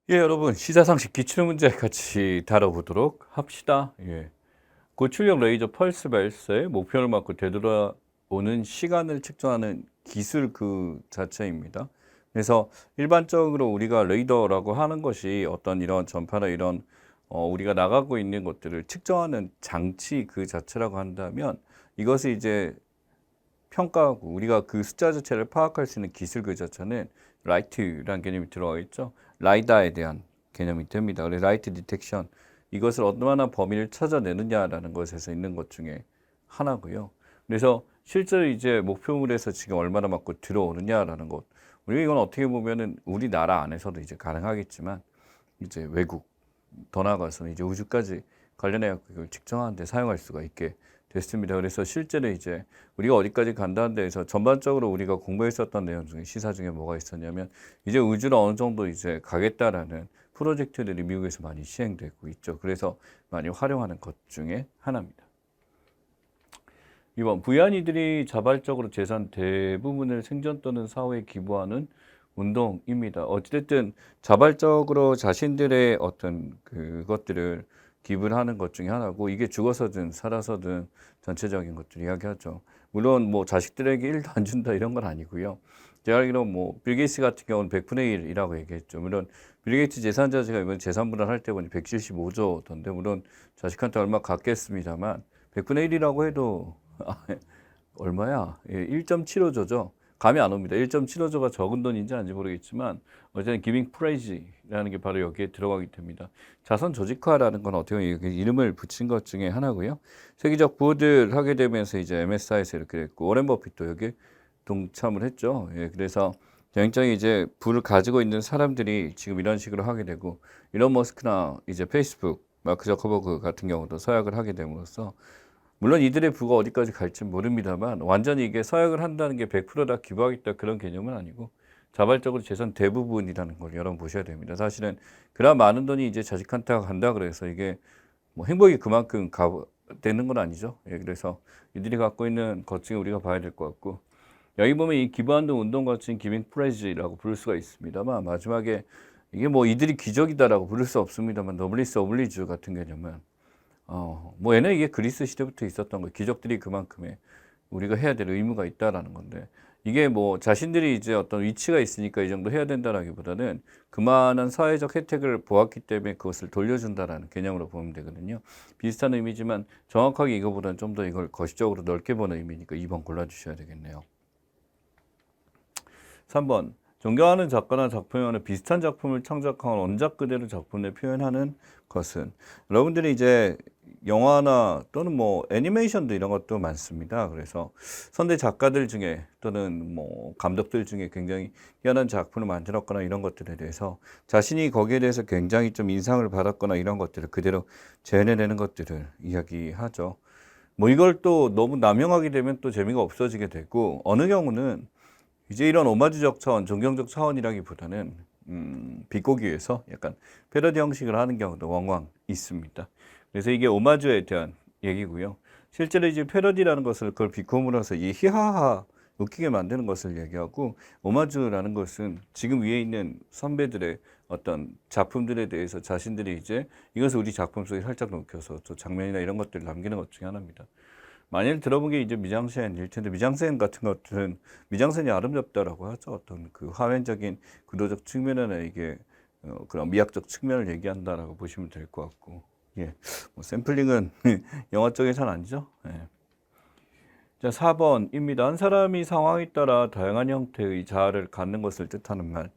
예, 여러분 시사상식 기출문제 같이 다뤄보도록 합시다. 예. 고출력 레이저 펄스 발사의 목표를 맞고 되돌아오는 시간을 측정하는 기술 그 자체입니다. 그래서 일반적으로 우리가 레이더라고 하는 것이 어떤 이런 전파나 이런 우리가 나가고 있는 것들을 측정하는 장치 그 자체라고 한다면, 이것을 이제 평가하고 우리가 그 숫자 자체를 파악할 수 있는 기술 그 자체는 라이트라는 개념이 들어가 있죠. 라이다에 대한 개념이 됩니다. 그래서 라이트 디텍션, 이것을 얼마나 범위를 찾아내느냐라는 것에서 있는 것 중에 하나고요. 그래서 실제로 이제 목표물에서 지금 얼마나 맞고 들어오느냐라는 것, 우리가 이건 어떻게 보면은 우리나라 안에서도 이제 가능하겠지만, 이제 외국 더 나아가서는 이제 우주까지 관련해 그걸 측정하는 데 사용할 수가 있게 됐습니다. 그래서 실제로 이제 우리가 어디까지 간다는 데에서 전반적으로 우리가 공부했었던 내용 중에 시사 중에 뭐가 있었냐면, 이제 우주를 어느 정도 이제 가겠다라는 프로젝트들이 미국에서 많이 시행되고 있죠. 그래서 많이 활용하는 것 중에 하나입니다. 2번, 부유한이들이 자발적으로 재산 대부분을 생존 또는 사회에 기부하는 운동입니다. 어찌됐든 자발적으로 자신들의 어떤 그것들을 기부를 하는 것 중에 하나고, 이게 죽어서든 살아서든 전체적인 것들 이야기하죠. 물론 뭐 자식들에게 1도 안 준다 이런 건 아니고요. 제가 알기로 뭐 빌 게이츠 같은 경우는 100분의 1이라고 얘기했죠. 물론 빌 게이츠 재산 자체가 이번 재산 분할할 때 보니 175조던데, 물론 자식한테 얼마 갖겠습니다만 100분의 1이라고 해도 얼마야? 예, 1.75조죠. 감이 안 옵니다. 1.75조가 적은 돈인지 아닌지 모르겠지만 어쨌든 기빙 프라이즈라는 게 바로 여기에 들어가게 됩니다. 자선 조직화라는 건 어떻게 보면 이름을 붙인 것 중에 하나고요. 세계적 부호들 하게 되면서 이제 MSI에서 이렇게 됐고, 워렌 버핏도 여기 동참을 했죠. 예, 그래서 굉장히 이제 부를 가지고 있는 사람들이 지금 이런 식으로 하게 되고, 일론 머스크나 이제 페이스북, 마크 저커버그 같은 경우도 서약을 하게 됨으로써, 물론 이들의 부가 어디까지 갈지 모릅니다만, 완전히 이게 서약을 한다는 게 100%다 기부하겠다 그런 개념은 아니고, 자발적으로 재산 대부분이라는 걸 여러분 보셔야 됩니다. 사실은 그나 많은 돈이 이제 자식한테 간다 그래서 이게 뭐 행복이 그만큼 되는 건 아니죠. 예, 그래서 이들이 갖고 있는 것 중에 우리가 봐야 될 것 같고, 여기 보면 이 기부한동 운동 거친 기빙 프레이즈라고 부를 수가 있습니다만, 마지막에 이게 뭐 이들이 기적이다라고 부를 수 없습니다만, 너블리스 어블리주 같은 개념은 뭐 얘는 이게 그리스 시대부터 있었던 거예요. 기적들이 그만큼의 우리가 해야 될 의무가 있다라는 건데, 이게 뭐 자신들이 이제 어떤 위치가 있으니까 이 정도 해야 된다라기보다는 그만한 사회적 혜택을 보았기 때문에 그것을 돌려준다라는 개념으로 보면 되거든요. 비슷한 의미지만 정확하게 이거보다는 좀 더 이걸 거시적으로 넓게 보는 의미니까 2번 골라주셔야 되겠네요. 3번, 존경하는 작가나 작품에 비슷한 작품을 창작한 원작 그대로 작품을 표현하는 것은, 여러분들이 이제 영화나 또는 뭐 애니메이션도 이런 것도 많습니다. 그래서 선대 작가들 중에 또는 뭐 감독들 중에 굉장히 희한한 작품을 만들었거나 이런 것들에 대해서 자신이 거기에 대해서 굉장히 좀 인상을 받았거나 이런 것들을 그대로 재현해내는 것들을 이야기하죠. 뭐 이걸 또 너무 남용하게 되면 또 재미가 없어지게 되고, 어느 경우는 이제 이런 오마주적 차원, 존경적 차원이라기보다는 비꼬기 위해서 약간 패러디 형식을 하는 경우도 왕왕 있습니다. 그래서 이게 오마주에 대한 얘기고요. 실제로 이제 패러디라는 것을 그걸 비꼬으로써 이 히하하 웃기게 만드는 것을 얘기하고, 오마주라는 것은 지금 위에 있는 선배들의 어떤 작품들에 대해서 자신들이 이제 이것을 우리 작품 속에 살짝 녹여서 또 장면이나 이런 것들을 남기는 것 중에 하나입니다. 만일 들어본 게 이제 미장센일 텐데, 미장센 같은 것들은 미장센이 아름답다라고 하죠. 어떤 그 화면적인 구도적 측면이나 이게 그런 미학적 측면을 얘기한다라고 보시면 될 것 같고, 예, 뭐 샘플링은 영화 쪽에서는 아니죠. 예. 자, 4번입니다. 한 사람이 상황에 따라 다양한 형태의 자아를 갖는 것을 뜻하는 말.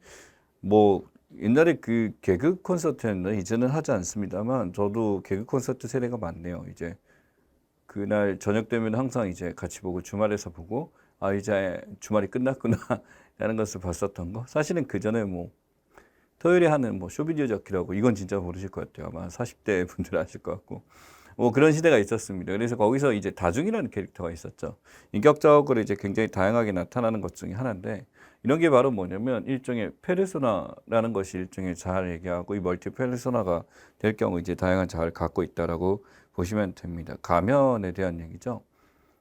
뭐 옛날에 그 개그 콘서트였나, 이제는 하지 않습니다만 저도 개그 콘서트 세대가 많네요. 이제 그날 저녁 되면 항상 이제 같이 보고, 주말에서 보고, 아 이제 주말이 끝났구나 라는 것을 봤었던 거. 사실은 그 전에 뭐 토요일에 하는 뭐 쇼비디오 잡기라고, 이건 진짜 모르실 것 같아요. 아마 40대 분들 아실 것 같고, 뭐 그런 시대가 있었습니다. 그래서 거기서 이제 다중이라는 캐릭터가 있었죠. 인격적으로 이제 굉장히 다양하게 나타나는 것 중에 하나인데, 이런 게 바로 뭐냐면 일종의 페르소나라는 것이 일종의 자아를 얘기하고, 이 멀티 페르소나가 될 경우 이제 다양한 자아를 갖고 있다라고 보시면 됩니다. 가면에 대한 얘기죠.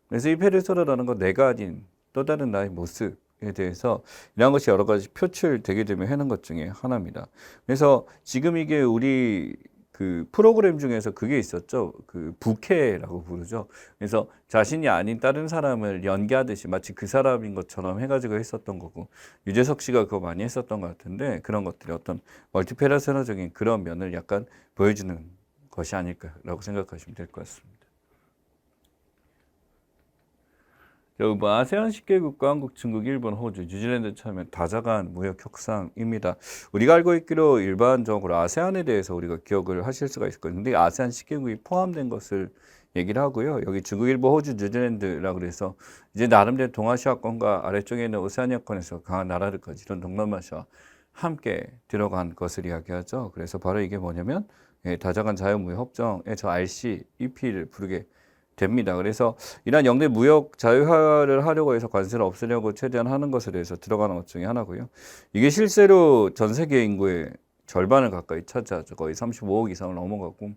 그래서 이 페르소나라는 건 내가 아닌 또 다른 나의 모습, 대해서 이런 것이 여러 가지 표출되게 되면 하는 것 중에 하나입니다. 그래서 지금 이게 우리 그 프로그램 중에서 그게 있었죠. 그 부캐라고 부르죠. 그래서 자신이 아닌 다른 사람을 연기하듯이 마치 그 사람인 것처럼 해가지고 했었던 거고, 유재석 씨가 그거 많이 했었던 것 같은데, 그런 것들이 어떤 멀티페르소나적인 그런 면을 약간 보여주는 것이 아닐까라고 생각하시면 될 것 같습니다. 뭐 아세안 10개국과 한국, 중국, 일본, 호주, 뉴질랜드 참여 다자간 무역 협상입니다. 우리가 알고 있기로 일반적으로 아세안에 대해서 우리가 기억을 하실 수가 있을 거예요. 근데 아세안 10개국이 포함된 것을 얘기를 하고요. 여기 중국, 일본, 호주, 뉴질랜드라 그래서 이제 나름대로 동아시아권과 아래쪽에 있는 오세아니아권에서 강한 나라들까지 이런 동남아시아와 함께 들어간 것을 이야기하죠. 그래서 바로 이게 뭐냐면 다자간 자유무역 협정에 저 RCEP를 부르게 됩니다. 그래서 이러한 영내 무역 자유화를 하려고 해서 관세를 없애려고 최대한 하는 것에 대해서 들어가는 것 중에 하나고요. 이게 실제로 전 세계 인구의 절반을 가까이 차지하죠. 거의 35억 이상을 넘어가고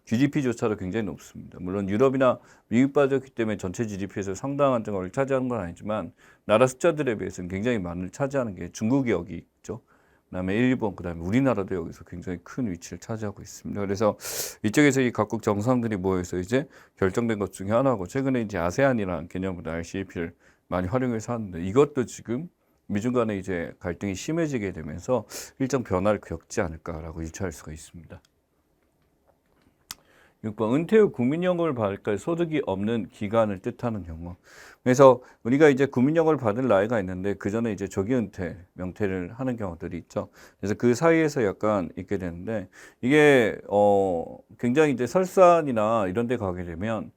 GDP조차도 굉장히 높습니다. 물론 유럽이나 미국 빠졌기 때문에 전체 GDP에서 상당한 점을 차지하는 건 아니지만 나라 숫자들에 비해서는 굉장히 많이 차지하는 게 중국이 여기 있죠. 그다음에 일본, 그다음에 우리나라도 여기서 굉장히 큰 위치를 차지하고 있습니다. 그래서 이쪽에서 이 각국 정상들이 모여서 이제 결정된 것 중에 하나고, 최근에 이제 아세안이라는 개념보다 RCEP를 많이 활용해서 하는데, 이것도 지금 미중 간에 이제 갈등이 심해지게 되면서 일정 변화를 겪지 않을까라고 유추할 수가 있습니다. 6번 은퇴 후 국민연금을 받을 소득이 없는 기간을 뜻하는 경우. 그래서 우리가 이제 국민연금을 받을 나이가 있는데 그 전에 이제 조기 은퇴 명퇴를 하는 경우들이 있죠. 그래서 그 사이에서 약간 있게 되는데, 이게 굉장히 이제 설산이나 이런 데 가게 되면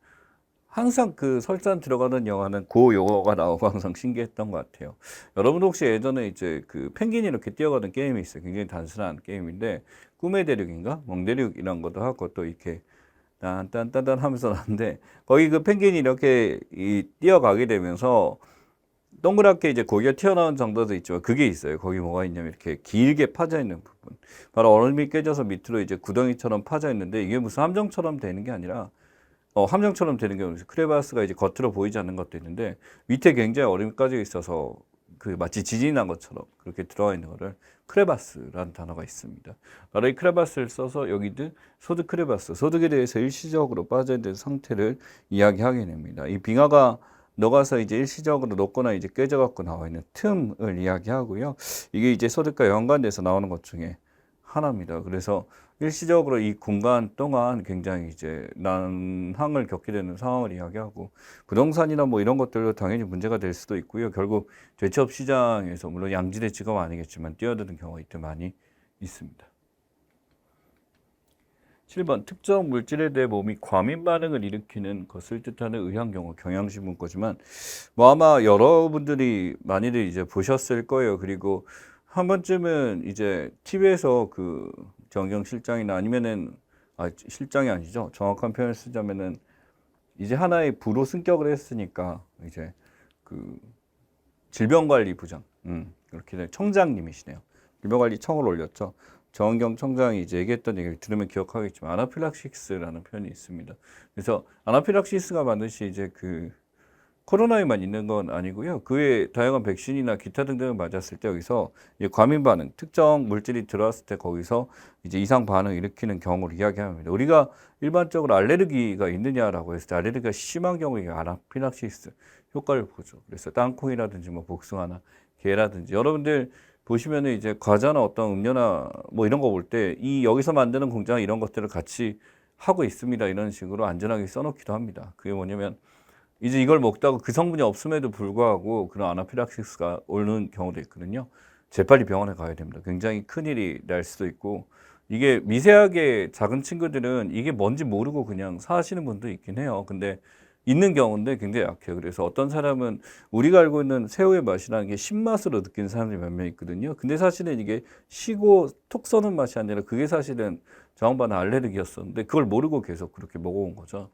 항상 그 설산 들어가는 영화는 그 용어가 나오고 항상 신기했던 것 같아요. 여러분 혹시 예전에 이제 그 펭귄이 이렇게 뛰어가는 게임이 있어요. 굉장히 단순한 게임인데 꿈의 대륙인가 멍대륙 이런 것도 하고 또 이렇게 딴딴딴딴 하면서 나는데, 거기 그 펭귄이 이렇게 뛰어가게 되면서 동그랗게 이제 고기가 튀어나온 정도도 있지만 그게 있어요. 거기 뭐가 있냐면 이렇게 길게 파져 있는 부분. 바로 얼음이 깨져서 밑으로 이제 구덩이처럼 파져 있는데, 이게 무슨 함정처럼 되는 게 아니라 함정처럼 되는 경우는 크레바스가 이제 겉으로 보이지 않는 것도 있는데, 밑에 굉장히 얼음이 까져 있어서 그 마치 지진이 난 것처럼 그렇게 들어가 있는 거를 크레바스라는 단어가 있습니다. 바로 이 크레바스를 써서 여기도 소득 크레바스, 소득에 대해서 일시적으로 빠져있는 상태를 이야기하게 됩니다. 이 빙하가 녹아서 이제 일시적으로 녹거나 이제 깨져갖고 나와 있는 틈을 이야기하고요. 이게 이제 소득과 연관돼서 나오는 것 중에 하나입니다. 그래서 일시적으로 이 공간 동안 굉장히 이제 난항을 겪게 되는 상황을 이야기하고, 부동산이나 뭐 이런 것들도 당연히 문제가 될 수도 있고요. 결국 대체업 시장에서 물론 양질의 직업 아니겠지만 뛰어드는 경우가 이때 많이 있습니다. 7번 특정 물질에 대해 몸이 과민 반응을 일으키는 것을 뜻하는 의학용어, 경향신문 거지만 뭐 아마 여러분들이 많이들 이제 보셨을 거예요. 그리고 한 번쯤은 이제 TV에서 그 정경 실장이나 아니면은 실장이 아니죠. 정확한 표현을 쓰자면은 이제 하나의 부로 승격을 했으니까 이제 그 질병관리부장, 그렇게 청장님이시네요. 질병관리청을 올렸죠. 정은경 청장이 이제 얘기했던 얘기를 들으면 기억하겠지만 아나필락시스라는 표현이 있습니다. 그래서 아나필락시스가 반드시 이제 그 코로나에만 있는 건 아니고요. 그 외에 다양한 백신이나 기타 등등을 맞았을 때 여기서 과민 반응, 특정 물질이 들어왔을 때 거기서 이제 이상 반응을 일으키는 경우를 이야기합니다. 우리가 일반적으로 알레르기가 있느냐라고 했을 때 알레르기가 심한 경우에 아나필락시스 효과를 보죠. 그래서 땅콩이라든지 뭐 복숭아나 게라든지 여러분들 보시면은 이제 과자나 어떤 음료나 뭐 이런 거 볼 때 이 여기서 만드는 공장 이런 것들을 같이 하고 있습니다. 이런 식으로 안전하게 써놓기도 합니다. 그게 뭐냐면 이제 이걸 먹다가 그 성분이 없음에도 불구하고 그런 아나필락시스가 오는 경우도 있거든요. 재빨리 병원에 가야 됩니다. 굉장히 큰일이 날 수도 있고, 이게 미세하게 작은 친구들은 이게 뭔지 모르고 그냥 사시는 분도 있긴 해요. 근데 있는 경우인데 굉장히 약해요. 그래서 어떤 사람은 우리가 알고 있는 새우의 맛이라는 게 신맛으로 느끼는 사람들이 몇 명 있거든요. 근데 사실은 이게 시고 톡 쏘는 맛이 아니라 그게 사실은 저항받는 알레르기였었는데 그걸 모르고 계속 그렇게 먹어온 거죠.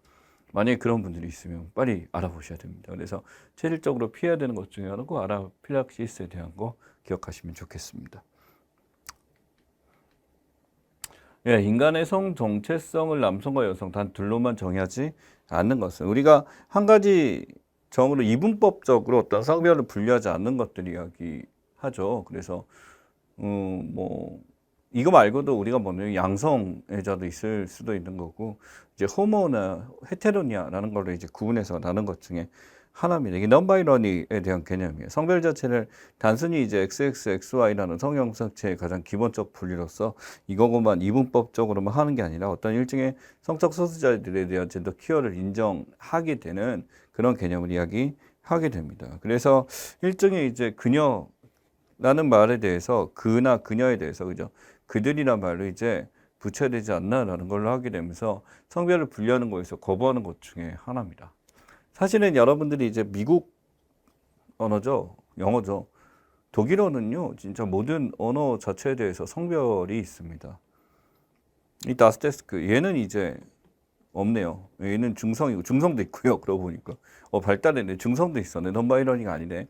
만약에 그런 분들이 있으면 빨리 알아보셔야 됩니다. 그래서 체질적으로 피해야 되는 것 중에 하나고 아나필락시스에 대한 거 기억하시면 좋겠습니다. 예, 인간의 성 정체성을 남성과 여성 단 둘로만 정의하지 않는 것은, 우리가 한 가지 정으로 이분법적으로 어떤 성별을 분류하지 않는 것들 이야기하죠. 그래서 뭐 이거 말고도 우리가 뭐냐면 양성애자도 있을 수도 있는 거고 이제 호모나 헤테로니아라는 걸로 이제 구분해서 나눈 것 중에 하나입니다. 이게 non-binary에 대한 개념이에요. 성별 자체를 단순히 이제 XX, XY라는 성형성체의 가장 기본적 분류로서 이거고만 이분법적으로만 하는 게 아니라 어떤 일종의 성적 소수자들에 대한 젠더 퀴어를 인정하게 되는 그런 개념을 이야기하게 됩니다. 그래서 일종의 이제 그녀라는 말에 대해서 그나 그녀에 대해서 그죠? 그들이란 말로 이제 붙여야 되지 않나라는 걸로 하게 되면서 성별을 분류하는 거에서 거부하는 것 중에 하나입니다. 사실은 여러분들이 이제 미국 언어죠. 영어죠. 독일어는요. 진짜 모든 언어 자체에 대해서 성별이 있습니다. 이 다스테스크 얘는 이제 없네요. 얘는 중성이고 중성도 있고요. 그러고 보니까 발달했네. 중성도 있었네. non-binary가 아니네.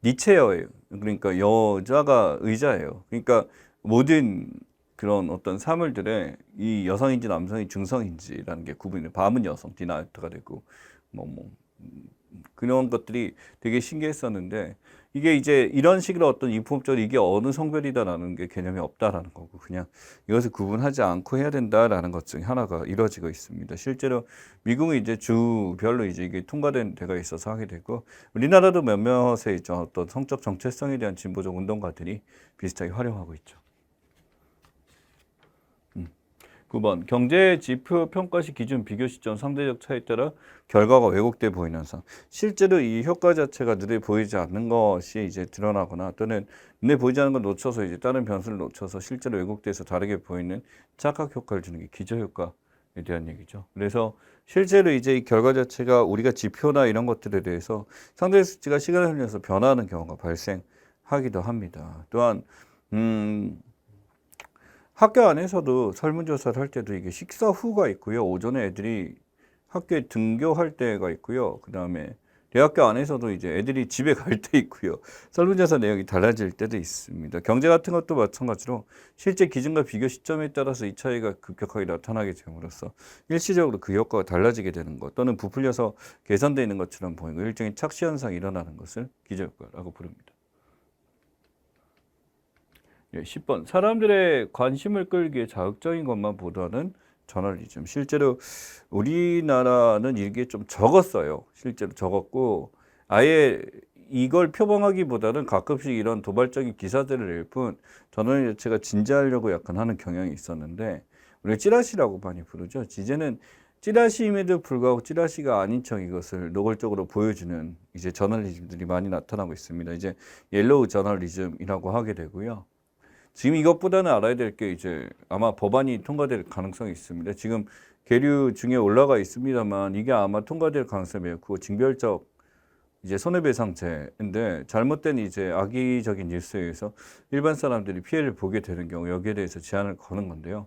니체어예요. 그러니까 여자가 의자예요. 그러니까 모든 그런 어떤 사물들에 이 여성인지 남성이 중성인지라는 게 구분이 밤은 여성, 디나이트가 되고 뭐 그런 것들이 되게 신기했었는데 이게 이제 이런 식으로 어떤 이분법적으로 이게 어느 성별이다라는 게 개념이 없다라는 거고 그냥 이것을 구분하지 않고 해야 된다라는 것 중에 하나가 이루어지고 있습니다. 실제로 미국은 이제 주별로 이제 이게 통과된 데가 있어서 하게 되고 우리나라도 몇몇의 이제 어떤 성적 정체성에 대한 진보적 운동가들이 비슷하게 활용하고 있죠. 9번 경제 지표 평가 시 기준 비교 시점 상대적 차이에 따라 결과가 왜곡돼 보이는 현상. 실제로 이 효과 자체가 눈에 보이지 않는 것이 이제 드러나거나 또는 눈에 보이지 않는 걸 놓쳐서 이제 다른 변수를 놓쳐서 실제로 왜곡돼서 다르게 보이는 착각 효과를 주는 게 기저 효과에 대한 얘기죠. 그래서 실제로 이제 이 결과 자체가 우리가 지표나 이런 것들에 대해서 상대 수치가 시간을 흘려서 변화하는 경우가 발생하기도 합니다. 또한 학교 안에서도 설문조사를 할 때도 이게 식사 후가 있고요. 오전에 애들이 학교에 등교할 때가 있고요. 그 다음에 대학교 안에서도 이제 애들이 집에 갈 때 있고요. 설문조사 내용이 달라질 때도 있습니다. 경제 같은 것도 마찬가지로 실제 기준과 비교 시점에 따라서 이 차이가 급격하게 나타나게 됨으로써 일시적으로 그 효과가 달라지게 되는 것 또는 부풀려서 개선되어 있는 것처럼 보이고 일종의 착시 현상이 일어나는 것을 기저효과라고 부릅니다. 10번 사람들의 관심을 끌기에 자극적인 것만 보도하는 저널리즘. 실제로 우리나라는 이게 좀 적었어요. 실제로 적었고 아예 이걸 표방하기보다는 가끔씩 이런 도발적인 기사들을 낼 뿐 저널리즘 자체가 진지하려고 약간 하는 경향이 있었는데 우리가 찌라시라고 많이 부르죠. 이제는 찌라시임에도 불구하고 찌라시가 아닌 척 이것을 노골적으로 보여주는 이제 저널리즘들이 많이 나타나고 있습니다. 이제 옐로우 저널리즘이라고 하게 되고요. 지금 이것보다는 알아야 될 게 이제 아마 법안이 통과될 가능성이 있습니다. 지금 계류 중에 올라가 있습니다만 이게 아마 통과될 가능성이 매우 크고 징별적 이제 손해배상제인데 잘못된 이제 악의적인 뉴스에 의해서 일반 사람들이 피해를 보게 되는 경우 여기에 대해서 제한을 거는 건데요.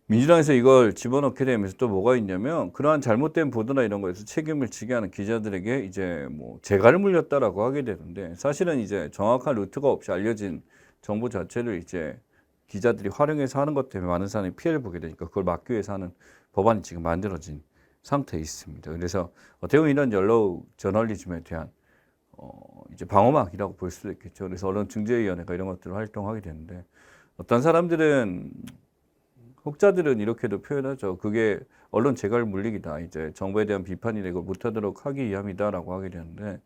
민주당에서 이걸 집어넣게 되면서 또 뭐가 있냐면 그러한 잘못된 보도나 이런 거에서 책임을 지게 하는 기자들에게 이제 뭐 재갈을 물렸다라고 하게 되는데 사실은 이제 정확한 루트가 없이 알려진 정보 자체를 이제 기자들이 활용해서 하는 것 때문에 많은 사람이 피해를 보게 되니까 그걸 막기 위해서 하는 법안이 지금 만들어진 상태에 있습니다. 그래서 어떻게 보면 이런 옐로우 저널리즘에 대한 이제 방어막이라고 볼 수도 있겠죠. 그래서 언론중재위원회가 이런 것들을 활동하게 되는데 어떤 사람들은 혹자들은 이렇게도 표현하죠. 그게 언론 재갈 물리기다. 이제 정부에 대한 비판이 되고 못하도록 하기 위함이다라고 하게 되는데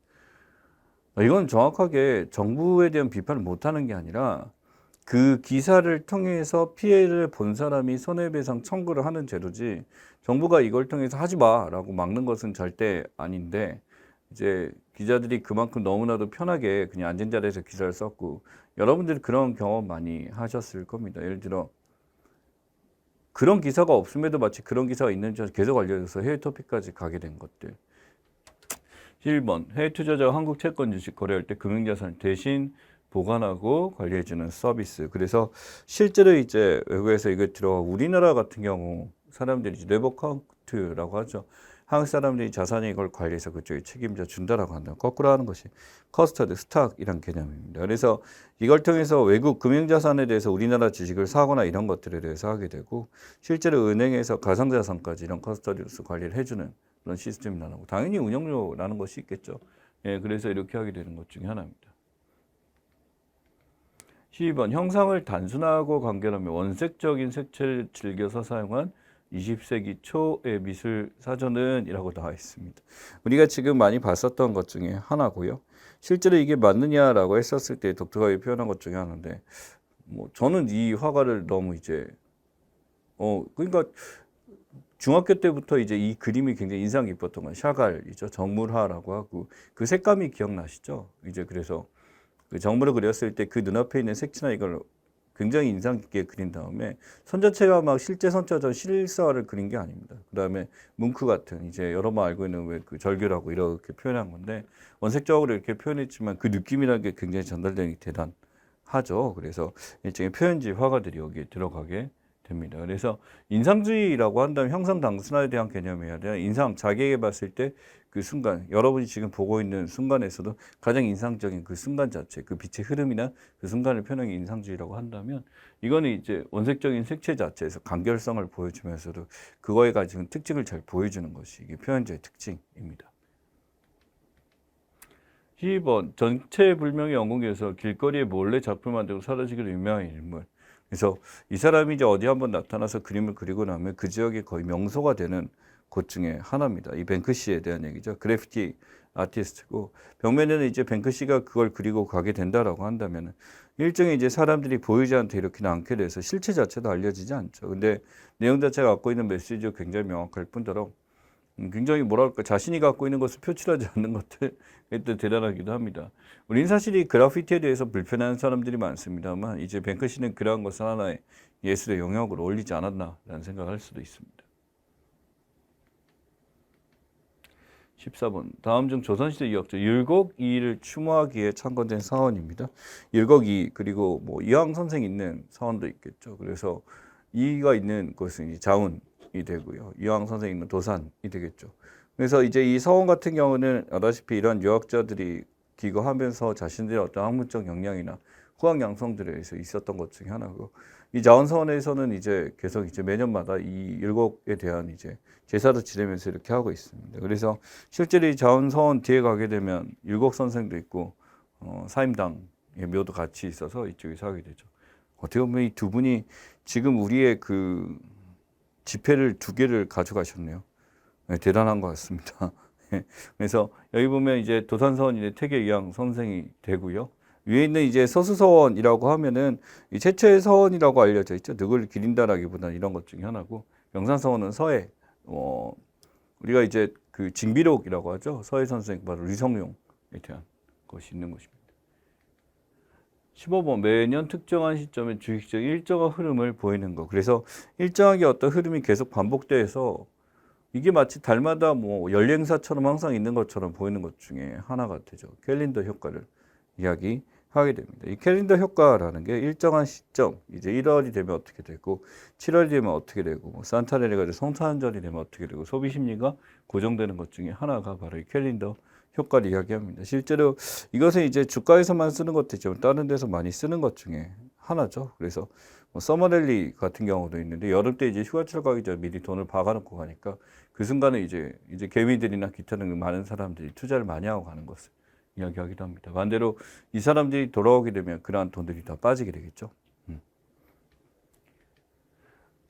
이건 정확하게 정부에 대한 비판을 못하는 게 아니라 그 기사를 통해서 피해를 본 사람이 손해배상 청구를 하는 제도지 정부가 이걸 통해서 하지 마라고 막는 것은 절대 아닌데 이제 기자들이 그만큼 너무나도 편하게 그냥 앉은 자리에서 기사를 썼고 여러분들이 그런 경험 많이 하셨을 겁니다. 예를 들어 그런 기사가 없음에도 마치 그런 기사가 있는지 계속 알려져서 해외 토픽까지 가게 된 것들. 1번 해외 투자자가 한국 채권 주식 거래할 때 금융자산을 대신 보관하고 관리해주는 서비스. 그래서 실제로 이제 외국에서 이거 들어가고 우리나라 같은 경우 사람들이 이제 레버카운트라고 하죠. 한국 사람들이 자산이 이걸 관리해서 그쪽에 책임져 준다라고 한다. 거꾸로 하는 것이 커스터드, 스탁이란 개념입니다. 그래서 이걸 통해서 외국 금융자산에 대해서 우리나라 주식을 사거나 이런 것들에 대해서 하게 되고 실제로 은행에서 가상자산까지 이런 커스터디로서 관리를 해주는 그런 시스템이 나오고 당연히 운영료라는 것이 있겠죠. 예, 그래서 이렇게 하게 되는 것 중에 하나입니다. 12번 형상을 단순하고 간결하며 원색적인 색채를 즐겨서 사용한 20세기 초의 미술 사전은 이라고 나와 있습니다. 우리가 지금 많이 봤었던 것 중에 하나고요. 실제로 이게 맞느냐라고 했었을 때 독특하게 표현한 것 중에 하나인데 뭐 저는 이 화가를 너무 이제 그러니까 중학교 때부터 이제 이 그림이 굉장히 인상 깊었던 건 샤갈이죠. 정물화라고 하고 그 색감이 기억나시죠? 이제 그래서 그 정물을 그렸을 때 그 눈앞에 있는 색채나 이걸 굉장히 인상 깊게 그린 다음에 선 자체가 막 실제 선처럼 실사를 그린 게 아닙니다. 그다음에 뭉크 같은 이제 여러 번 알고 있는 왜 그 절규라고 이렇게 표현한 건데 원색적으로 이렇게 표현했지만 그 느낌이라는 게 굉장히 전달되는 게 대단하죠. 그래서 일종의 표현지 화가들이 여기에 들어가게 됩니다. 그래서 인상주의라고 한다면 형상 단순화에 대한 개념이 아니라 인상 자기에게 봤을 때 그 순간 여러분이 지금 보고 있는 순간에서도 가장 인상적인 그 순간 자체 그 빛의 흐름이나 그 순간을 표현하는 게 인상주의라고 한다면 이거는 이제 원색적인 색채 자체에서 간결성을 보여주면서도 그거에 가지고 특징을 잘 보여주는 것이 이게 표현자의 특징입니다. 12번 정체불명의 영국에서 길거리에 몰래 작품을 만들고 사라지기로 유명한 인물. 그래서 이 사람이 이제 어디 한번 나타나서 그림을 그리고 나면 그 지역이 거의 명소가 되는 곳 중에 하나입니다. 이 뱅크시에 대한 얘기죠. 그래피티 아티스트고 벽면에는 이제 뱅크시가 그걸 그리고 가게 된다라고 한다면 일종의 이제 사람들이 보이지 않게 이렇게 남게 돼서 실체 자체도 알려지지 않죠. 근데 내용 자체가 갖고 있는 메시지가 굉장히 명확할 뿐더러 굉장히 뭐랄까 자신이 갖고 있는 것을 표출하지 않는 것들이 또 대단하기도 합니다. 우리는 사실 이 그래피티에 대해서 불편해하는 사람들이 많습니다만 이제 뱅크시는 그러한 것을 하나의 예술의 영역으로 올리지 않았나라는 생각을 할 수도 있습니다. 14번 다음 중 조선시대 이학자 율곡이를 추모하기에 창건된 사원입니다. 율곡이 그리고 뭐 이황 선생 있는 사원도 있겠죠. 그래서 이가 있는 곳은 자운이 되고요. 이황 선생 있는 도산이 되겠죠. 그래서 이제 이 서원 같은 경우는 아다시피 이런 유학자들이 기거하면서 자신들의 어떤 학문적 역량이나 후학 양성들에 의해서 있었던 것 중에 하나고 이 자원서원에서는 이제 계속 이제 매년마다 이 율곡에 대한 이제 제사도 지내면서 이렇게 하고 있습니다. 그래서 실제로 이 자원서원 뒤에 가게 되면 율곡 선생도 있고 사임당의 묘도 같이 있어서 이쪽에서 하게 되죠. 어떻게 보면 이 두 분이 지금 우리의 그 지폐를 두 개를 가져가셨네요. 네, 대단한 것 같습니다. 그래서 여기 보면 이제 도산서원인의 태계이황 선생이 되고요. 위에 있는 이제 서수서원이라고 하면은 이 최초의 서원이라고 알려져 있죠. 누구를 기린다라기보다는 이런 것 중에 하나고 명산서원은 서해 우리가 이제 그 징비록이라고 하죠. 서해 선생 바로 류성룡에 대한 것이 있는 것입니다. 15번 매년 특정한 시점에 주식적인 일정한 흐름을 보이는 것. 그래서 일정하게 어떤 흐름이 계속 반복돼서 이게 마치 달마다 뭐 연례행사처럼 항상 있는 것처럼 보이는 것 중에 하나가 되죠. 캘린더 효과를 이야기하게 됩니다. 이 캘린더 효과라는 게 일정한 시점, 이제 1월이 되면 어떻게 되고 7월이 되면 어떻게 되고 뭐 산타네리가 성탄절이 되면 어떻게 되고 소비 심리가 고정되는 것 중에 하나가 바로 이 캘린더 효과를 이야기합니다. 실제로 이것은 이제 주가에서만 쓰는 것도 있지만 다른 데서 많이 쓰는 것 중에 하나죠. 그래서 뭐 서머랠리 같은 경우도 있는데 여름 때 이제 휴가철 가기 전에 미리 돈을 박아놓고 가니까 그 순간에 이제 개미들이나 기타 등 많은 사람들이 투자를 많이 하고 가는 것을 이야기하기도 합니다. 반대로 이 사람들이 돌아오게 되면 그러한 돈들이 다 빠지게 되겠죠.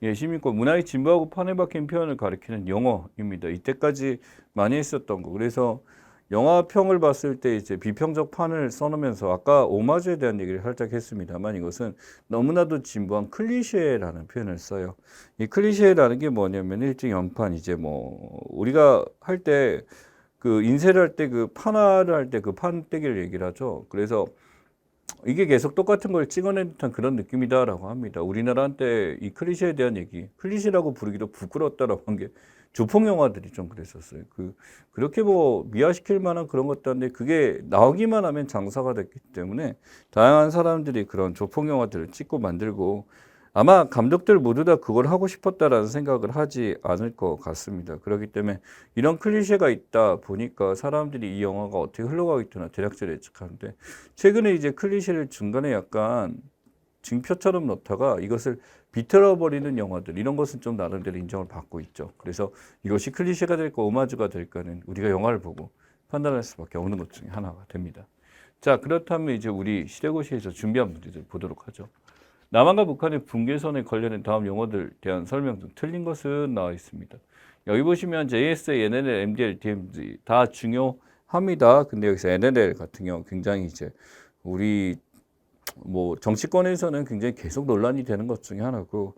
예, 시민권 문화의 진보하고 판에 박힌 표현을 가리키는 용어입니다. 이때까지 많이 했었던 거. 그래서 영화평을 봤을 때 이제 비평적 판을 써놓으면서 아까 오마주에 대한 얘기를 살짝 했습니다만 이것은 너무나도 진부한 클리셰라는 표현을 써요. 이 클리셰라는 게 뭐냐면 일종의 연판 이제 뭐 우리가 할 때 그 인쇄를 할 때 그 판화를 할 때 그 판때기를 얘기를 하죠. 그래서 이게 계속 똑같은 걸 찍어낸 듯한 그런 느낌이다라고 합니다. 우리나라 한때 이 클리셰에 대한 얘기, 클리셰라고 부르기도 부끄럽다라고 한 게 조폭 영화들이 좀 그랬었어요. 그렇게 뭐 미화시킬 만한 그런 것도 한데 그게 나오기만 하면 장사가 됐기 때문에 다양한 사람들이 그런 조폭 영화들을 찍고 만들고 아마 감독들 모두 다 그걸 하고 싶었다라는 생각을 하지 않을 것 같습니다. 그렇기 때문에 이런 클리셰가 있다 보니까 사람들이 이 영화가 어떻게 흘러가겠구나 대략적으로 예측하는데 최근에 이제 클리셰를 중간에 약간 징표처럼 놓다가 이것을 비틀어버리는 영화들 이런 것은 좀 나름대로 인정을 받고 있죠. 그래서 이것이 클리셰가 될까 오마주가 될까는 우리가 영화를 보고 판단할 수밖에 없는 것 중에 하나가 됩니다. 자, 그렇다면 이제 우리 시대고시에서 준비한 문제들 보도록 하죠. 남한과 북한의 분계선에 관련된 다음 용어들에 대한 설명 중 틀린 것은 나와 있습니다. 여기 보시면 JSA, NLL, MDL, DMZ 다 중요합니다. 근데 여기서 NLL 같은 경우 굉장히 이제 우리 뭐 정치권에서는 굉장히 계속 논란이 되는 것 중에 하나고,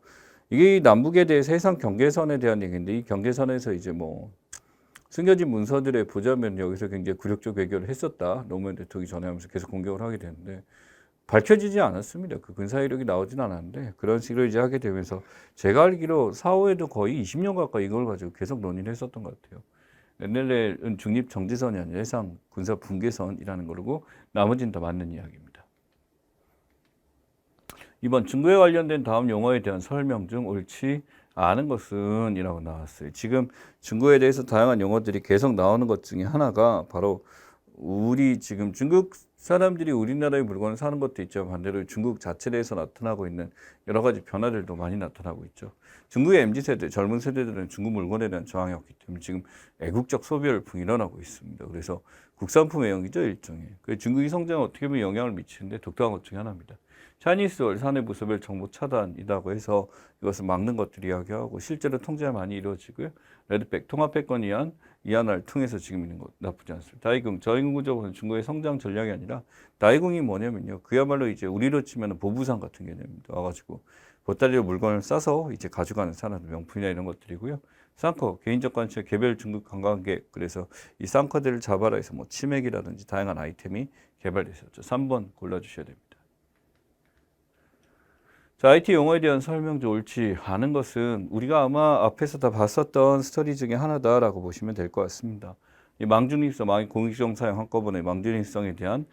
이게 남북에 대해서 해상 경계선에 대한 얘기인데, 이 경계선에서 이제 뭐 숨겨진 문서들에 보자면 여기서 굉장히 굴욕적 외교를 했었다. 노무현 대통령이 전화하면서 계속 공격을 하게 되는데 밝혀지지 않았습니다. 그 군사 이력이 나오진 않았는데 그런 식으로 이제 하게 되면서 제가 알기로 사후에도 거의 20년 가까이 이걸 가지고 계속 논의를 했었던 것 같아요. NLL은 중립 정지선이 아니라 해상 군사 분계선이라는 거고 나머지는 다 맞는 이야기입니다. 이번 중국에 관련된 다음 용어에 대한 설명 중 옳지 않은 것은 이라고 나왔어요. 지금 중국에 대해서 다양한 용어들이 계속 나오는 것 중에 하나가 바로 우리 지금 중국 사람들이 우리나라의 물건을 사는 것도 있죠. 반대로 중국 자체 내에서 나타나고 있는 여러 가지 변화들도 많이 나타나고 있죠. 중국의 MZ세대, 젊은 세대들은 중국 물건에 대한 저항이 없기 때문에 지금 애국적 소비 열풍이 일어나고 있습니다. 그래서 국산품 애용이죠, 일종의. 중국이 성장에 어떻게 보면 영향을 미치는데 독특한 것 중에 하나입니다. 차이니스월 사내 부서별 정보 차단이라고 해서 이것을 막는 것들을 이야기하고 실제로 통제가 많이 이루어지고요. 레드백 통합패권 이안을 통해서 지금 있는 것 나쁘지 않습니다. 다이궁 저임금 구조는 중국의 성장 전략이 아니라 다이궁이 뭐냐면요. 그야말로 이제 우리로 치면 보부상 같은 개념입니다. 와가지고 보따리로 물건을 싸서 이제 가져가는 산업 명품이나 이런 것들이고요. 쌍커 개인적 관심 개별 중국 관광객 그래서 이 쌍커들을 잡아라 해서 뭐 치맥이라든지 다양한 아이템이 개발됐었죠. 3번 골라주셔야 됩니다. 자, IT 용어에 대한 설명 중 옳지 않은 것은 우리가 아마 앞에서 다 봤었던 스터디 중에 하나다라고 보시면 될 것 같습니다. 이 망중립성, 공익성 사용 한꺼번에 망중립성에 대한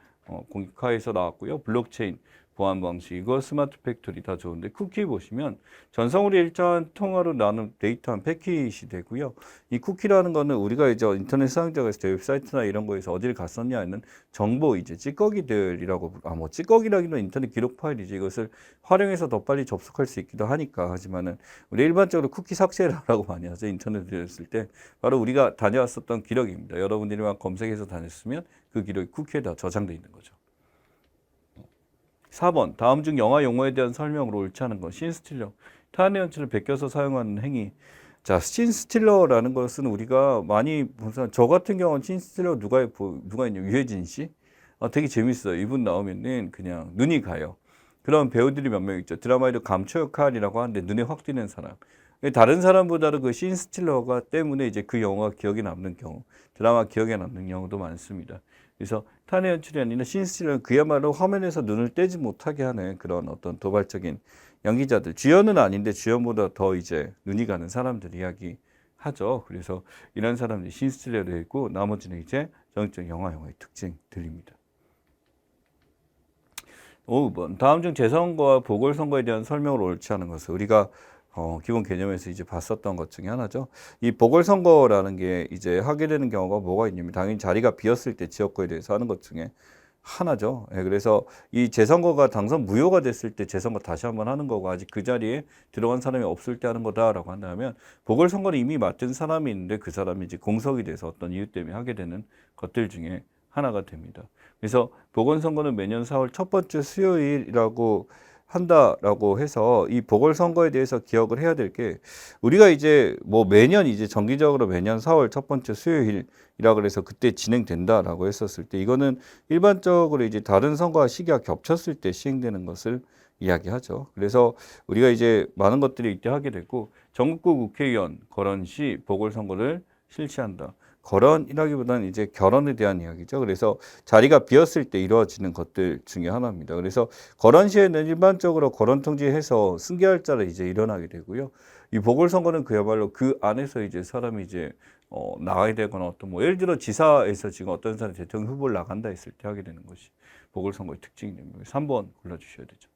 공익화에서 나왔고요. 블록체인, 보안 방식, 이거 스마트 팩토리 다 좋은데 쿠키 보시면 전성으로 일정한 통화로 나눈 데이터 한 패킷이 되고요. 이 쿠키라는 거는 우리가 이제 인터넷 사용자가 있을 때 웹사이트나 이런 거에서 어디를 갔었냐는 정보 이제 찌꺼기들이라고 뭐 찌꺼기라기는 인터넷 기록 파일이지 이것을 활용해서 더 빨리 접속할 수 있기도 하니까 하지만은 우리 일반적으로 쿠키 삭제라고 많이 하죠. 인터넷에 있을 때 바로 우리가 다녀왔었던 기록입니다. 여러분들이 막 검색해서 다녔으면 그 기록이 쿠키에 다 저장돼 있는 거죠. 4번 다음 중 영화 용어에 대한 설명으로 옳지 않은 건 씬스틸러 탄의 연출을 베껴서 사용하는 행위. 자, 씬스틸러라는 것은 우리가 많이 본 사람, 저 같은 경우는 씬스틸러 누가 있냐 유해진 씨 되게 재밌어요. 이분 나오면은 그냥 눈이 가요. 그런 배우들이 몇 명 있죠. 드라마에도 감초 역할이라고 하는데 눈에 확 띄는 사람. 다른 사람보다도 그 씬스틸러가 때문에 이제 그 영화가 기억에 남는 경우, 드라마 기억에 남는 경우도 많습니다. 그래서 탄의 연출이 아니라 씬스틸러는 그야말로 화면에서 눈을 떼지 못하게 하는 그런 어떤 도발적인 연기자들. 주연은 아닌데 주연보다 더 이제 눈이 가는 사람들 이야기 하죠. 그래서 이런 사람들이 씬스틸러로 있고 나머지는 이제 정적 영화의 특징 들립니다. 5번 다음 중 재선거와 보궐선거에 대한 설명을 옳지 않은 것은 우리가 기본 개념에서 이제 봤었던 것 중에 하나죠. 이 보궐선거라는 게 이제 하게 되는 경우가 뭐가 있냐면 당연히 자리가 비었을 때 지역구에 대해서 하는 것 중에 하나죠. 예, 그래서 이 재선거가 당선 무효가 됐을 때 재선거 다시 한번 하는 거고 아직 그 자리에 들어간 사람이 없을 때 하는 거다라고 한다면 보궐선거는 이미 맡은 사람이 있는데 그 사람이 이제 공석이 돼서 어떤 이유 때문에 하게 되는 것들 중에 하나가 됩니다. 그래서 보궐선거는 매년 4월 첫 번째 수요일이라고 한다라고 해서 이 보궐선거에 대해서 기억을 해야 될 게 우리가 이제 뭐 매년 이제 정기적으로 매년 4월 첫 번째 수요일이라 그래서 그때 진행된다라고 했었을 때 이거는 일반적으로 이제 다른 선거와 시기가 겹쳤을 때 시행되는 것을 이야기하죠. 그래서 우리가 이제 많은 것들이 이때 하게 됐고 전국구 국회의원 거론 시 보궐선거를 실시한다. 거론이라기보다는 이제 결혼에 대한 이야기죠. 그래서 자리가 비었을 때 이루어지는 것들 중에 하나입니다. 그래서 거론 시에는 일반적으로 거론 통지해서 승계할자를 이제 일어나게 되고요. 이 보궐선거는 그야말로 그 안에서 이제 사람이 이제 나가야 되거나 어떤 뭐 예를 들어 지사에서 지금 어떤 사람이 대통령 후보를 나간다 했을 때 하게 되는 것이 보궐선거의 특징이 됩니다. 3번 골라주셔야 되죠.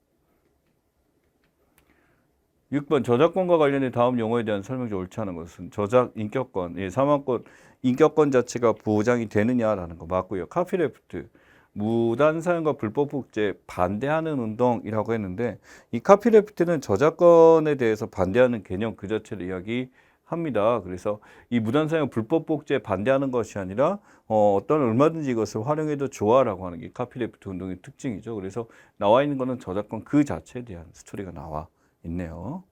6번 저작권과 관련해 다음 용어에 대한 설명 중 옳지 않은 것은 저작 인격권, 사망권 인격권 자체가 보장이 되느냐라는 거 맞고요. 카피래프트 무단 사용과 불법 복제 반대하는 운동이라고 했는데 이 카피래프트는 저작권에 대해서 반대하는 개념 그 자체를 이야기합니다. 그래서 이 무단 사용 불법 복제에 반대하는 것이 아니라 어떤 얼마든지 이것을 활용해도 좋아라고 하는 게 카피래프트 운동의 특징이죠. 그래서 나와 있는 거는 저작권 그 자체에 대한 스토리가 나와 있네요.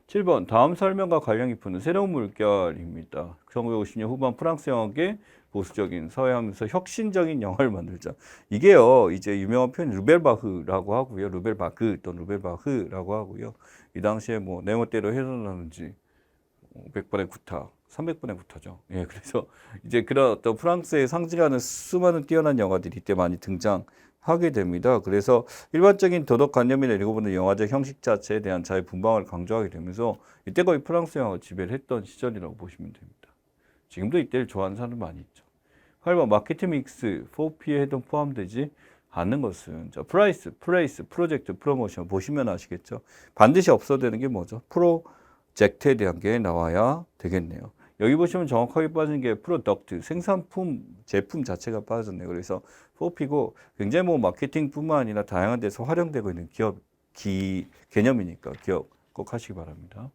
7번 다음 설명과 관련 깊은 새로운 물결입니다. 1950년 후반 프랑스 영화계 보수적인 사회하면서 혁신적인 영화를 만들자. 이게요, 이제 유명한 표현 루벨바흐라고 하고요. 루벨바그 또는 루벨바흐라고 하고요. 이 당시에 뭐 네모대로 해설하는지 500번의 구타, 300번의 구타죠. 예, 그래서 이제 그런 어떤 프랑스에 상징하는 수많은 뛰어난 영화들이 이때 많이 등장하게 됩니다. 그래서 일반적인 도덕관념이나 읽어보는 영화적 형식 자체에 대한 자유 분방을 강조하게 되면서 이때 거의 프랑스 영화가 지배를 했던 시절이라고 보시면 됩니다. 지금도 이때를 좋아하는 사람 많이 있죠. 8번 마케팅 믹스 4P에도 포함되지 않는 것은 자, 프라이스, 플레이스, 프로젝트, 프로모션 보시면 아시겠죠. 반드시 없어야 되는 게 뭐죠? 프로젝트에 대한 게 나와야 되겠네요. 여기 보시면 정확하게 빠진 게 프로덕트, 생산품, 제품 자체가 빠졌네요. 그래서 4P고 굉장히 뭐 마케팅뿐만 아니라 다양한 데서 활용되고 있는 기업 개념이니까 기억 꼭 하시기 바랍니다.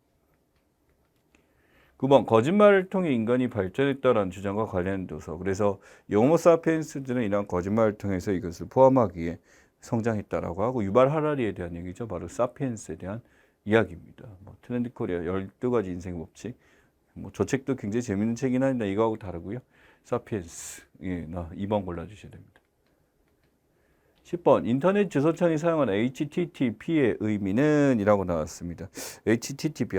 9번 거짓말을 통해 인간이 발전했다라는 주장과 관련된 도서. 그래서 용호 사피엔스들은 이러한 거짓말을 통해서 이것을 포함하기에 성장했다라고 하고 유발 하라리에 대한 얘기죠. 바로 사피엔스에 대한 이야기입니다. 뭐 트렌드 코리아 12가지 인생 법칙. 뭐 저 책도 굉장히 재밌는 책이긴 한데 이거하고 다르고요. 사피엔스. 예, 나 2번 골라 주셔야 됩니다. 10번 인터넷 주소창이 사용하는 HTTP의 의미는 이라고 나왔습니다. HTTP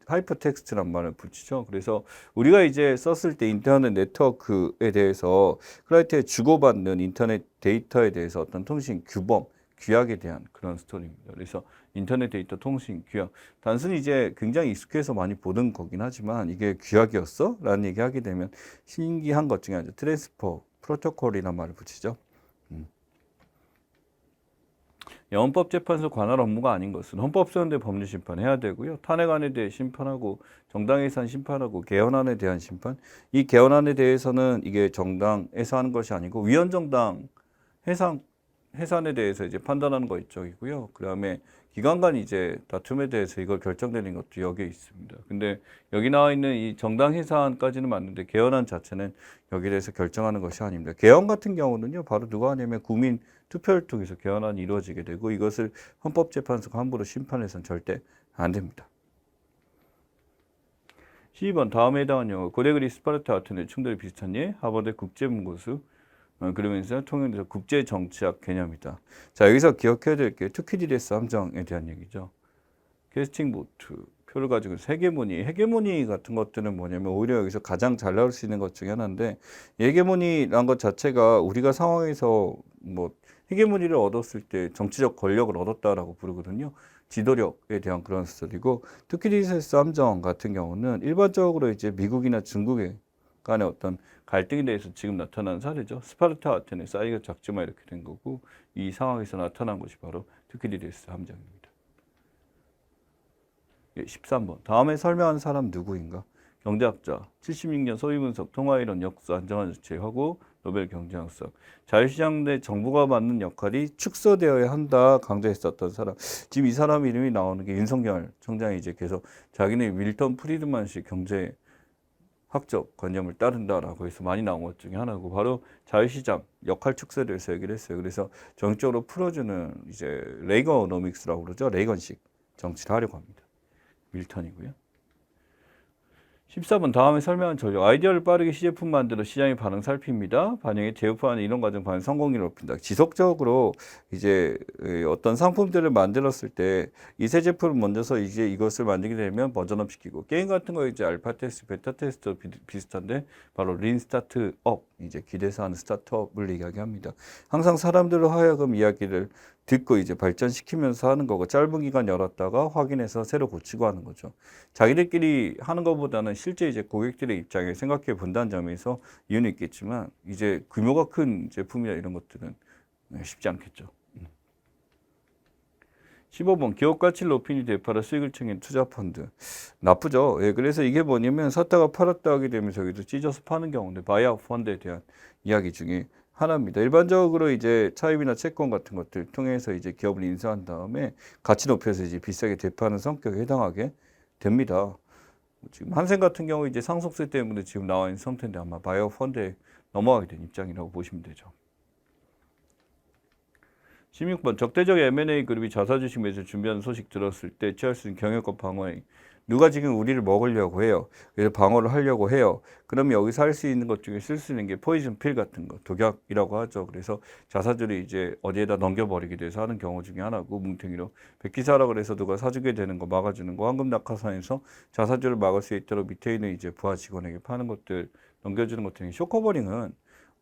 하이퍼텍스트란 말을 붙이죠. 그래서 우리가 이제 썼을 때 인터넷 네트워크에 대해서 클라이트에 주고받는 인터넷 데이터에 대해서 어떤 통신 규범, 규약에 대한 그런 스토리입니다. 그래서 인터넷 데이터 통신 규약. 단순히 이제 굉장히 익숙해서 많이 보는 거긴 하지만 이게 규약이었어? 라는 얘기 하게 되면 신기한 것 중에 하나죠. 트랜스퍼 프로토콜이란 말을 붙이죠. 헌법재판소 관할 업무가 아닌 것은 헌법소원대 법률심판 해야 되고요. 탄핵안에 대해 심판하고 정당해산 심판하고 개헌안에 대한 심판. 이 개헌안에 대해서는 이게 정당에서 하는 것이 아니고 위헌정당 해산에 대해서 이제 판단하는 거 이쪽이고요. 그다음에 기관 간 이제 다툼에 대해서 이걸 결정되는 것도 여기에 있습니다. 근데 여기 나와 있는 이 정당 해산까지는 맞는데 개헌안 자체는 여기에 대해서 결정하는 것이 아닙니다. 개헌 같은 경우는요, 바로 누가 하냐면 국민 투표를 통해서 개헌안이 이루어지게 되고 이것을 헌법재판소가 함부로 심판해서는 절대 안 됩니다. 12번 다음에 해당하는 영어 고대 그리스 스파르타 아테네 충돌이 비슷한 예 하버드 국제문고수 그러면서 통용돼서 국제정치학 개념이다. 자, 여기서 기억해야 될 게 투키디데스 함정에 대한 얘기죠. 캐스팅 보트 표를 가지고 헤게모니 같은 것들은 뭐냐면 오히려 여기서 가장 잘 나올 수 있는 것 중에 하나인데 헤게모니란 것 자체가 우리가 상황에서 뭐 헤게모니를 얻었을 때 정치적 권력을 얻었다라고 부르거든요. 지도력에 대한 그런 스토리고 투키디데스 함정 같은 경우는 일반적으로 이제 미국이나 중국의 간의 어떤 갈등에 대해서 지금 나타난 사례죠. 스파르타 아테네 사이가 작지만 이렇게 된 거고 이 상황에서 나타난 것이 바로 투키디데스 함정입니다. 13번 다음에 설명한 사람 누구인가? 경제학자 76년 소비분석 통화이론 역사 안정환 주체하고 노벨 경제학상 자유시장 내 정부가 맡는 역할이 축소되어야 한다 강조했었던 사람. 지금 이 사람 이름이 나오는 게 윤석열 총장이 이제 계속 자기네 밀턴 프리드만식 경제 학적 관념을 따른다라고 해서 많이 나온 것 중에 하나고 바로 자유시장 역할 축소에 대해서 얘기를 했어요. 그래서 정적으로 풀어주는 이제 레이거노믹스라고 그러죠. 레이건식 정치를 하려고 합니다. 밀턴이고요. 14번 다음에 설명한 전략 아이디어를 빠르게 시제품 만들어 시장의 반응 살핍니다. 반영에 제휴하는 이런 과정 반응 성공률을 높인다. 지속적으로 이제 어떤 상품들을 만들었을 때 이 새 제품을 먼저서 이제 이것을 만들게 되면 버전업 시키고 게임 같은 거 이제 알파 테스트, 베타 테스트 비슷한데 바로 린 스타트업 이제 기대서 하는 스타트업을 이야기합니다. 항상 사람들로 하여금 이야기를 듣고 이제 발전시키면서 하는 거고 짧은 기간 열었다가 확인해서 새로 고치고 하는 거죠. 자기들끼리 하는 것보다는 실제 이제 고객들의 입장에 생각해 본다는 점에서 이유는 있겠지만 이제 규모가 큰 제품이나 이런 것들은 쉽지 않겠죠. 15번 기업 가치를 높이니 되팔아 수익을 챙긴 투자 펀드. 나쁘죠. 예, 그래서 이게 뭐냐면 샀다가 팔았다 하게 되면서 여기도 찢어서 파는 경우인데 바이아웃 펀드에 대한 이야기 중에 하나입니다. 일반적으로 이제 차입이나 채권 같은 것들 통해서 이제 기업을 인수한 다음에 가치 높여서 이제 비싸게 되파는 성격에 해당하게 됩니다. 지금 한생 같은 경우 이제 상속세 때문에 지금 나와 있는 상태인데 아마 바이아웃 펀드에 넘어가게 된 입장이라고 보시면 되죠. 16번 적대적 M&A 그룹이 자사 주식 매수 준비하는 소식 들었을 때 취할 수 있는 경영권 방어에 누가 지금 우리를 먹으려고 해요. 그래서 방어를 하려고 해요. 그러면 여기서 할 수 있는 것 중에 쓸 수 있는 게 포이즌 필 같은 거, 독약이라고 하죠. 그래서 자사주를 이제 어디에다 넘겨버리게 돼서 하는 경우 중에 하나고 뭉탱이로 백기사라 그래서 누가 사주게 되는 거 막아주는 거 황금 낙하산에서 자사주를 막을 수 있도록 밑에 있는 이제 부하 직원에게 파는 것들 넘겨주는 것 등의 쇼커버링은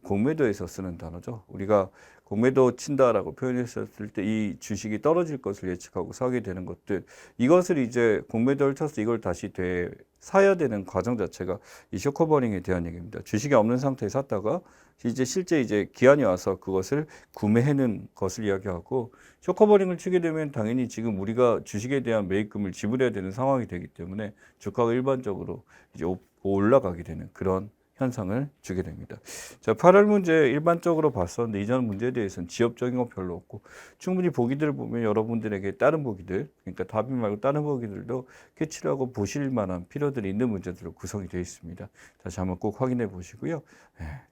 공매도에서 쓰는 단어죠. 우리가 공매도 친다라고 표현했었을 때 이 주식이 떨어질 것을 예측하고 사게 되는 것들, 이것을 이제 공매도를 쳐서 이걸 다시 사야 되는 과정 자체가 이 쇼커버링에 대한 얘기입니다. 주식이 없는 상태에 샀다가 이제 실제 이제 기한이 와서 그것을 구매하는 것을 이야기하고, 쇼커버링을 치게 되면 당연히 지금 우리가 주식에 대한 매입금을 지불해야 되는 상황이 되기 때문에 주가가 일반적으로 이제 올라가게 되는 그런 현상을 주게 됩니다. 자, 8월 문제 일반적으로 봤었는데 이전 문제에 대해서는 지엽적인 건 별로 없고 충분히 보기들을 보면 여러분들에게 다른 보기들, 그러니까 답이 말고 다른 보기들도 캐치를 하고 보실 만한 필요들이 있는 문제들로 구성이 되어 있습니다. 다시 한번 꼭 확인해 보시고요.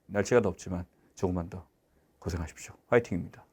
날씨가 덥지만 조금만 더 고생하십시오. 화이팅입니다.